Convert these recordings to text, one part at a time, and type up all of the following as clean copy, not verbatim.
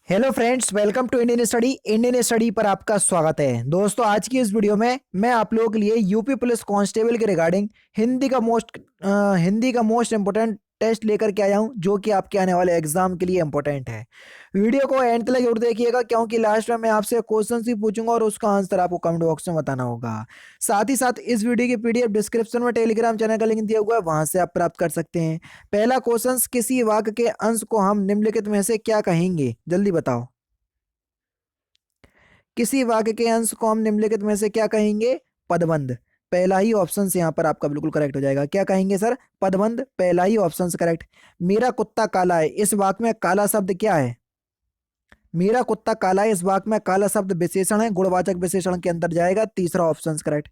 Hello friends, welcome to Indian study पर आपका स्वागत है। दोस्तों, आज की इस वीडियो में मैं आप लोगों के लिए यूपी पुलिस कांस्टेबल के रिगार्डिंग हिंदी का मोस्ट इंपोर्टेंट टेस्ट लेकर के आया हूं, जो कि आपके आने वाले एग्जाम के लिए इंपॉर्टेंट है। वीडियो को एंड तक जरूर देखिएगा, क्योंकि लास्ट में मैं आपसे क्वेश्चन भी पूछूंगा और उसका आंसर आपको कमेंट बॉक्स में बताना होगा। साथ ही साथ इस वीडियो की पीडीएफ डिस्क्रिप्शन में टेलीग्राम चैनल का लिंक दिया हुआ है, वहां से आप प्राप्त कर सकते हैं। पहला क्वेश्चन, किसी वाक्य के अंश को हम निम्नलिखित में से क्या कहेंगे? जल्दी बताओ। किसी वाक्य के अंश को हम निम्नलिखित में से क्या कहेंगे? पदबंध। पहला ही ऑप्शन से यहाँ पर आपका बिल्कुल करेक्ट हो जाएगा। क्या कहेंगे सर? पदबंध। पहला ही ऑप्शन से करेक्ट। मेरा कुत्ता काला है, इस वाक्य में काला शब्द क्या है? मेरा कुत्ता काला है, इस वाक्य में काला शब्द विशेषण है, गुणवाचक विशेषण के अंदर जाएगा। तीसरा ऑप्शन करेक्ट।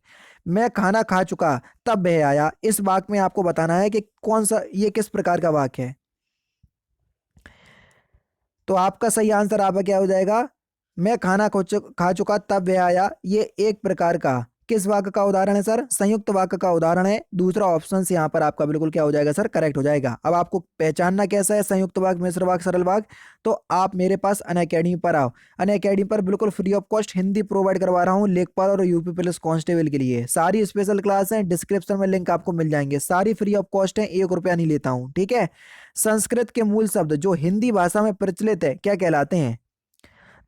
मैं खाना खा चुका तब वह आया, इस वाक्य में आपको बताना है कि कौन सा, ये किस प्रकार का वाक्य है। तो आपका सही आंसर आपका क्या हो जाएगा? मैं खाना खा चुका तब वह आया, ये एक प्रकार का किस वाक्य का उदाहरण है सर? संयुक्त वाक्य का उदाहरण है। दूसरा ऑप्शन से यहाँ पर आपका बिल्कुल क्या हो जाएगा सर? करेक्ट हो जाएगा। अब आपको पहचानना कैसा है संयुक्त वाक्य, मिश्र वाक्य, सरल वाक्य? तो आप मेरे पास अनअकैडमी पर आओ। अनअकैडमी पर बिल्कुल free of cost Hindi provide करवा रहा हूँ लेखपाल और यूपी पुलिस कांस्टेबल के लिए। सारी स्पेशल क्लास हैं, डिस्क्रिप्शन में लिंक आपको मिल जाएंगे। सारी फ्री ऑफ कॉस्ट है, 1 रुपया नहीं लेता हूँ, ठीक है। संस्कृत के मूल शब्द जो हिंदी भाषा में प्रचलित है क्या कहलाते हैं?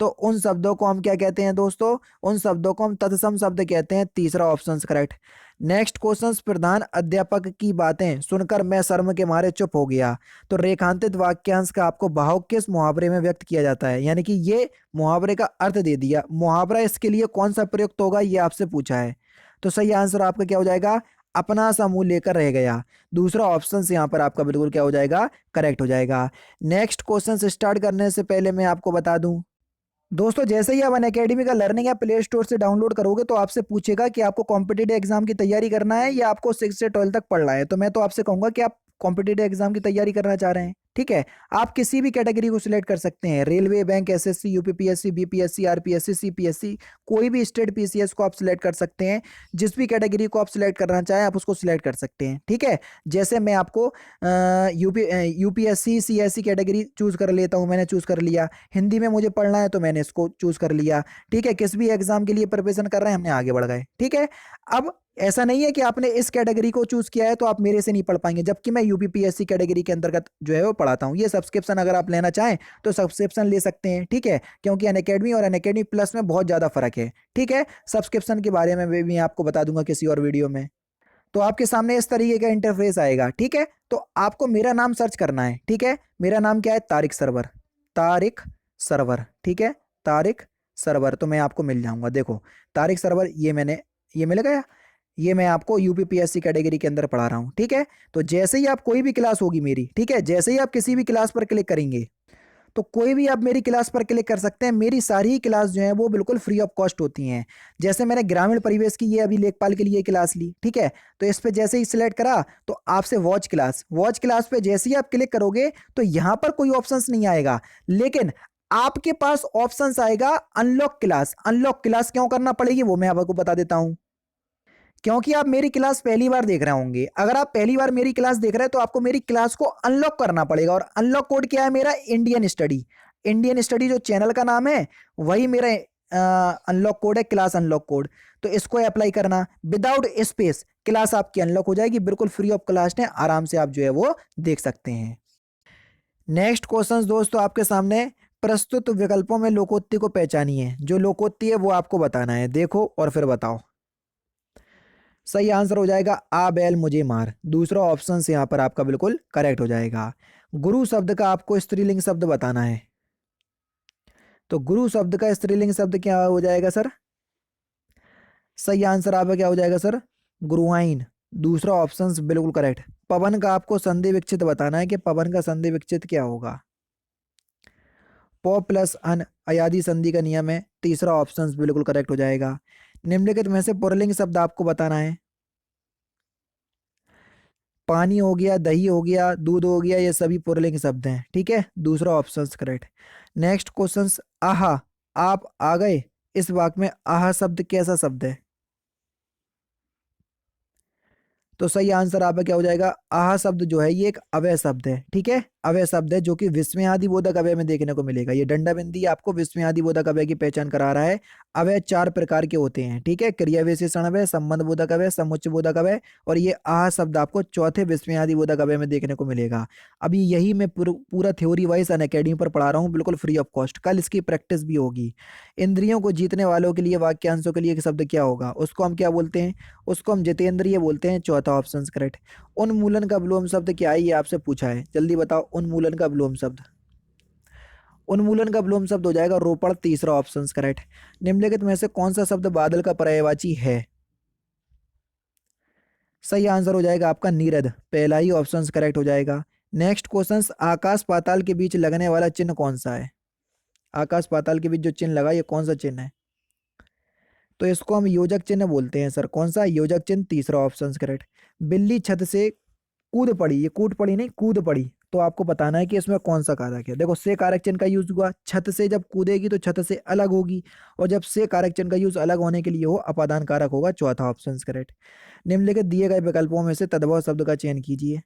तो उन शब्दों को हम क्या कहते हैं दोस्तों? उन शब्दों को हम तत्सम शब्द कहते हैं। तीसरा ऑप्शन करेक्ट। नेक्स्ट क्वेश्चन, प्रधान अध्यापक की बातें सुनकर मैं शर्म के मारे चुप हो गया। तो रेखांकित वाक्यांश का आपको भाव किस मुहावरे में व्यक्त किया जाता है? यानी कि ये मुहावरे का अर्थ दे दिया, मुहावरा इसके लिए कौन सा प्रयुक्त होगा, ये आपसे पूछा है। तो सही आंसर आपका क्या हो जाएगा? अपना सा मुंह लेकर रह गया। दूसरा ऑप्शन से यहाँ पर आपका बिल्कुल क्या हो जाएगा? करेक्ट हो जाएगा। नेक्स्ट क्वेश्चन स्टार्ट करने से पहले मैं आपको बता दूं दोस्तों, जैसे ही आप अनअकैडमी का लर्निंग या प्ले स्टोर से डाउनलोड करोगे तो आपसे पूछेगा कि आपको कॉम्पिटिटिव एग्जाम की तैयारी करना है या आपको 6 से 12 तक पढ़ना है। तो मैं तो आपसे कहूंगा कि आप कॉम्पिटिटिव एग्जाम की तैयारी करना चाह रहे हैं, ठीक है। आप किसी भी कैटेगरी को सिलेक्ट कर सकते हैं, railway, bank, SSC, UPPSC, BPSC, RPSC, CPSC, कोई भी स्टेट पीसीएस को आप सिलेक्ट कर सकते हैं। जिस भी कैटेगरी को आप सिलेक्ट करना चाहें आप उसको सिलेक्ट कर सकते हैं, ठीक है। जैसे मैं आपको यूपीएससी सीएससी कैटेगरी चूज कर लेता हूं, मैंने चूज कर लिया। हिंदी में मुझे पढ़ना है तो मैंने इसको चूज कर लिया, ठीक है। किस भी एग्जाम के लिए प्रिपरेशन कर रहे हैं, हमने आगे बढ़ गए, ठीक है। अब ऐसा नहीं है कि आपने इस कैटेगरी को चूज किया है तो आप मेरे से नहीं पढ़ पाएंगे, जबकि मैं यूपीपीएससी कैटेगरी के अंतर्गत जो है वो पढ़ाता हूँ। ये सब्सक्रिप्शन अगर आप लेना चाहें तो सब्सक्रिप्शन ले सकते हैं, ठीक है। क्योंकि अनअकैडमी और अनअकैडमी प्लस में बहुत ज्यादा फर्क है, ठीक है। सब्सक्रिप्शन के बारे में भी आपको बता दूंगा किसी और वीडियो में। तो आपके सामने इस तरीके का इंटरफेस आएगा, ठीक है। तो आपको मेरा नाम सर्च करना है, ठीक है। मेरा नाम क्या है? तारिक सरवर। तारिक सरवर, ठीक है। तारिक सरवर, तो मैं आपको मिल जाऊंगा। देखो, तारिक सरवर, ये मिल गया। ये मैं आपको यूपीपीएससी कैटेगरी के अंदर पढ़ा रहा हूँ, ठीक है। तो जैसे ही आप कोई भी क्लास होगी मेरी, ठीक है, जैसे ही आप किसी भी क्लास पर क्लिक करेंगे तो कोई भी आप मेरी क्लास पर क्लिक कर सकते हैं। मेरी सारी ही क्लास जो है वो बिल्कुल फ्री ऑफ कॉस्ट होती हैं। जैसे मैंने ग्रामीण परिवेश की ये अभी लेखपाल के लिए क्लास ली, ठीक है। तो इस पे जैसे ही सिलेक्ट करा तो आपसे वॉच क्लास पे जैसे ही आप क्लिक करोगे तो यहाँ पर कोई ऑप्शंस नहीं आएगा, लेकिन आपके पास ऑप्शंस आएगा अनलॉक क्लास। अनलॉक क्लास क्यों करना पड़ेगी वो मैं आपको बता देता हूं। क्योंकि आप मेरी क्लास पहली बार देख रहे होंगे। अगर आप पहली बार मेरी क्लास देख रहे हैं तो आपको मेरी क्लास को अनलॉक करना पड़ेगा, और अनलॉक कोड क्या है मेरा? Indian study. इंडियन स्टडी जो चैनल का नाम है वही मेरा अनलॉक कोड है, क्लास अनलॉक कोड। तो इसको अप्लाई करना, विदाउट स्पेस क्लास आपकी अनलॉक हो जाएगी, बिल्कुल फ्री ऑफ कॉस्ट है, आराम से आप जो है वो देख सकते हैं। नेक्स्ट क्वेश्चन दोस्तों आपके सामने, प्रस्तुत विकल्पों में लोकोक्ति को पहचानिए। जो लोकोक्ति है वो आपको बताना है, देखो और फिर बताओ। सही आंसर हो जाएगा आ बैल मुझे मार। दूसरा ऑप्शन से यहाँ पर आपका बिल्कुल करेक्ट हो जाएगा। गुरु शब्द का आपको स्त्रीलिंग शब्द बताना है। तो गुरु शब्द का स्त्रीलिंग शब्द क्या हो जाएगा सर? सही आंसर आपका क्या हो जाएगा सर? गुरुआइन। दूसरा ऑप्शन बिल्कुल करेक्ट। पवन का आपको संधि विच्छेद बताना है कि पवन का संधि विच्छेद क्या होगा। प प्लस अन अयादि संधि का नियम है। तीसरा ऑप्शन बिल्कुल करेक्ट हो जाएगा। निम्नलिखित में से पुल्लिंग शब्द आपको बताना है। पानी हो गया, दही हो गया, दूध हो गया, ये सभी पुल्लिंग शब्द हैं, ठीक है। दूसरा ऑप्शन करेक्ट। नेक्स्ट क्वेश्चन, आहा आप आ गए, इस वाक्य में आहा शब्द कैसा शब्द है? तो सही आंसर आपका क्या हो जाएगा, आह शब्द जो है ये एक अव्यय शब्द है, ठीक है, अव्यय शब्द है जो कि विस्मयादि बोधक अव्यय में देखने को मिलेगा। ये डंडा बिंदी आपको विस्मयादि बोधक अव्यय की पहचान करा रहा है। अव्यय 4 प्रकार के होते हैं, ठीक है, क्रिया विशेषण अव्यय, संबंध बोधक अव्यय, समुच्चय बोधक अव्यय, और ये आह शब्द आपको चौथे विस्मयादि बोधक अव्यय में देखने को मिलेगा। अभी यही मैं पूरा थ्योरी वाइज अनअकैडमी पर पढ़ा रहा हूँ, बिल्कुल फ्री ऑफ कॉस्ट। कल इसकी प्रैक्टिस भी होगी। इंद्रियों को जीतने वालों के लिए वाक्यांशों के लिए एक शब्द क्या होगा, उसको हम क्या बोलते हैं, उसको हम जितेंद्रिय बोलते हैं। चौथा ऑप्शन करेक्ट। उन्मूलन का विलोम शब्द क्या है, ये आपसे पूछा है, जल्दी बताओ। उन्मूलन का विलोम शब्द, उन्मूलन का विलोम शब्द हो जाएगा रोपण। तीसरा ऑप्शन करेक्ट। निम्नलिखित में से कौन सा शब्द बादल का पर्यायवाची है, सही आंसर हो जाएगा आपका नीरद। पहला ही ऑप्शन करेक्ट हो जाएगा। नेक्स्ट क्वेश्चन, आकाश पाताल के बीच लगने वाला चिन्ह कौन सा है, आकाश पाताल के बीच जो चिन्ह लगा ये कौन सा चिन्ह है, तो इसको हम योजक चिन्ह बोलते हैं सर। कौन सा, योजक चिन्ह। तीसरा ऑप्शन करेक्ट। बिल्ली छत से कूद पड़ी, ये कूद पड़ी नहीं, कूद पड़ी, तो आपको बताना है कि इसमें कौन सा कारक है। देखो से कारक चिन्ह का यूज हुआ, छत से जब कूदेगी तो छत से अलग होगी, और जब से कारक चिन्ह का यूज अलग होने के लिए हो अपादान कारक होगा। चौथा ऑप्शन करेक्ट। निम्नलिखित दिए गए विकल्पों में से तद्भव शब्द का चयन कीजिए।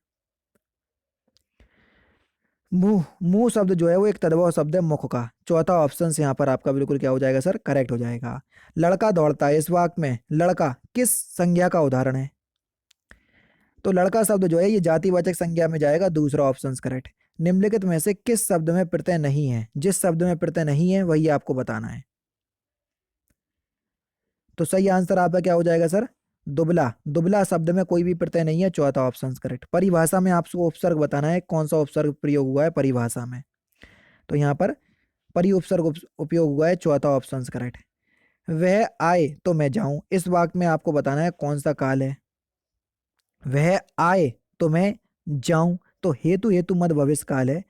मुंह, मुंह शब्द जो है वो एक तद्भव शब्द है मुख का। चौथा ऑप्शन यहाँ पर आपका बिल्कुल क्या हो जाएगा सर, करेक्ट हो जाएगा। लड़का दौड़ता है, इस वाक्य में लड़का किस संज्ञा का उदाहरण है, तो लड़का शब्द जो है ये जातिवाचक संज्ञा में जाएगा। दूसरा ऑप्शन करेक्ट। निम्नलिखित में से किस शब्द में प्रत्यय नहीं है, जिस शब्द में प्रत्यय नहीं है वही आपको बताना है। तो सही आंसर आपका क्या हो जाएगा सर, दुबला। दुबला शब्द में कोई भी प्रत्यय नहीं है। चौथा ऑप्शन करेक्ट। परिभाषा में आपको उपसर्ग बताना है, कौन सा उपसर्ग प्रयोग हुआ है परिभाषा में, तो यहाँ पर परि उपसर्ग उपयोग हुआ है। चौथा ऑप्शन करेक्ट। वह आए तो मैं जाऊं, इस वाक्य में आपको बताना है कौन सा काल है। वह आए तो मैं जाऊं, तो हेतु हेतु मद भविष्य काल है।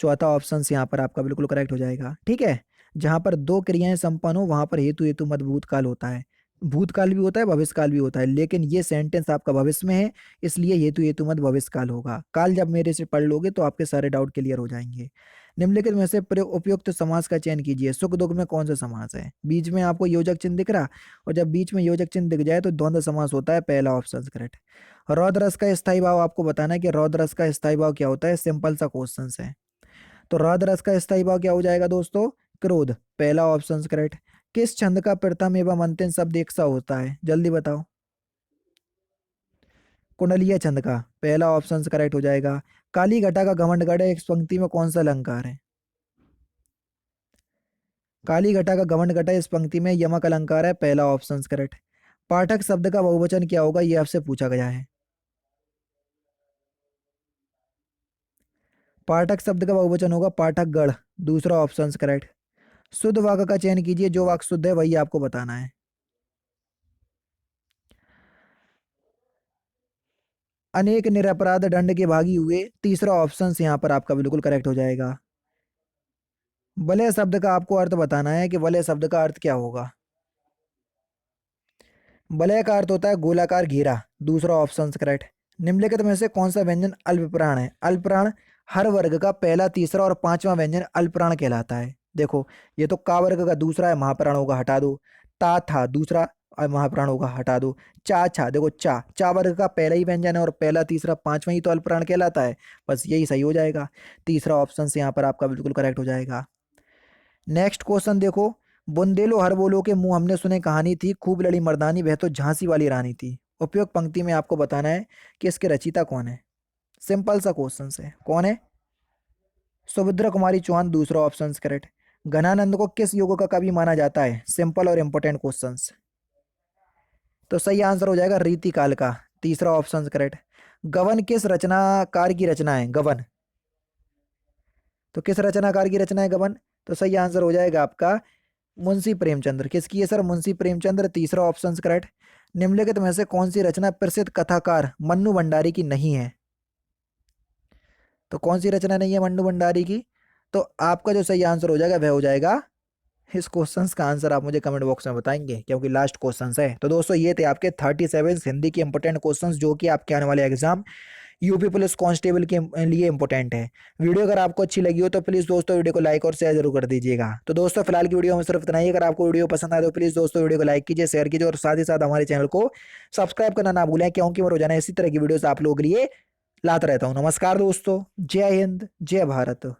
चौथा ऑप्शन यहाँ पर आपका बिल्कुल करेक्ट हो जाएगा, ठीक है। जहां पर दो क्रियाएं संपन्न हो वहां पर हेतु हेतु मद भूतकाल होता है, भूतकाल भी होता है भविष्य काल भी होता है, लेकिन ये सेंटेंस आपका भविष्य में है, इसलिए हेतु हेतु मद भविष्य काल होगा। काल जब मेरे से पढ़ लोगे तो आपके सारे डाउट क्लियर हो जाएंगे। निम्नलिखित में से उपयुक्त समास का चयन कीजिए। सुख दुख में कौन सा समास है, बीच में आपको योजक चिन्ह दिख रहा, और जब बीच में योजक चिन्ह दिख जाए तो द्वंद्व समास होता है। पहला ऑप्शन करेक्ट। रौद्र रस का स्थायी भाव, आपको बताना है कि रौद्र रस का स्थायी भाव क्या होता है, सिंपल सा क्वेश्चन है। तो रौद्र रस का स्थायी भाव क्या हो जाएगा दोस्तों, क्रोध। पहला ऑप्शन करेक्ट। किस छंद का प्रथम एवं अंतिम शब्द एक सा होता है, जल्दी बताओ। कुंडलीय छंद का। पहला ऑप्शन करेक्ट हो जाएगा। काली घटा का घमंड गढ़ है, इस पंक्ति में कौन सा अलंकार है, काली घटा का घमंड घटा इस पंक्ति में यमक अलंकार है। पहला ऑप्शन करेक्ट। पाठक शब्द का बहुवचन क्या होगा, ये आपसे पूछा गया है। पाठक शब्द का बहुवचन होगा पाठक गढ़। दूसरा ऑप्शन करेक्ट। शुद्ध वाक्य का चयन कीजिए, जो वाक्य शुद्ध है वही आपको बताना है। अनेक निरपराध दंड के भागी हुए, तीसरा ऑप्शन यहाँ पर आपका बिल्कुल करेक्ट हो जाएगा। वलय शब्द का आपको अर्थ बताना है कि वलय शब्द का अर्थ क्या होगा। वलय का अर्थ होता है गोलाकार घेरा। दूसरा ऑप्शन करेक्ट। निम्नलिखित में से कौन सा व्यंजन अल्पप्राण है, अल्पप्राण हर वर्ग का पहला तीसरा और पांचवा व्यंजन अल्पप्राण कहलाता है। देखो ये तो का वर्ग का दूसरा है, महाप्राण होगा, हटा दो। ता था दूसरा महाप्राण होगा, हटा दो। चा छा, देखो चा चा वर्ग का पहला ही व्यंजन है और पहला तीसरा पांचवा ही तो अल्पप्राण कहलाता है, बस यही सही हो जाएगा। तीसरा ऑप्शन से यहाँ पर आपका बिल्कुल करेक्ट हो जाएगा। नेक्स्ट क्वेश्चन देखो। बुंदेलो हर बोलो के मुंह हमने सुने कहानी थी, खूब लड़ी मर्दानी वह तो झांसी वाली रानी थी। उपयुक्त पंक्ति में आपको बताना है कि इसके रचयिता कौन है। सिंपल सा क्वेश्चन है, कौन है, सुभद्रा कुमारी चौहान। दूसरा ऑप्शन करेक्ट। घनानंद को किस युग का कवि माना जाता है, सिंपल और इंपोर्टेंट क्वेश्चन। तो सही आंसर हो जाएगा रीति काल का। तीसरा ऑप्शन करेक्ट। गबन किस रचनाकार की रचना है, गबन, तो किस रचनाकार की रचना है गबन, तो सही आंसर हो जाएगा आपका मुंशी प्रेमचंद्र। किसकी है सर, मुंशी प्रेमचंद्र। तीसरा ऑप्शन करेक्ट। निम्नलिखित में से कौन सी रचना प्रसिद्ध कथाकार मन्नू भंडारी की नहीं है, तो कौन सी रचना नहीं है मन्नू भंडारी की, तो आपका जो सही आंसर हो जाएगा वह हो जाएगा, इस क्वेश्चंस का आंसर आप मुझे कमेंट बॉक्स में बताएंगे क्योंकि लास्ट क्वेश्चंस है। तो दोस्तों ये थे आपके 37 हिंदी के इंपोर्टेंट क्वेश्चंस जो कि आपके आने वाले एग्जाम यूपी पुलिस कांस्टेबल के लिए इंपॉर्टेंट है। वीडियो अगर आपको अच्छी लगी हो तो प्लीज़ दोस्तों वीडियो को लाइक और शेयर जरूर कर दीजिएगा। तो दोस्तों फिलहाल की वीडियो में सिर्फ इतना ही। अगर आपको वीडियो पसंद आए तो प्लीज़ दोस्तों वीडियो को लाइक कीजिए, शेयर कीजिए और साथ ही साथ हमारे चैनल को सब्सक्राइब करना ना भूलें, क्योंकि मैं रोजाना इसी तरह की वीडियोस आप लोगों के लिए लाता रहता हूँ। नमस्कार दोस्तों, जय हिंद, जय भारत।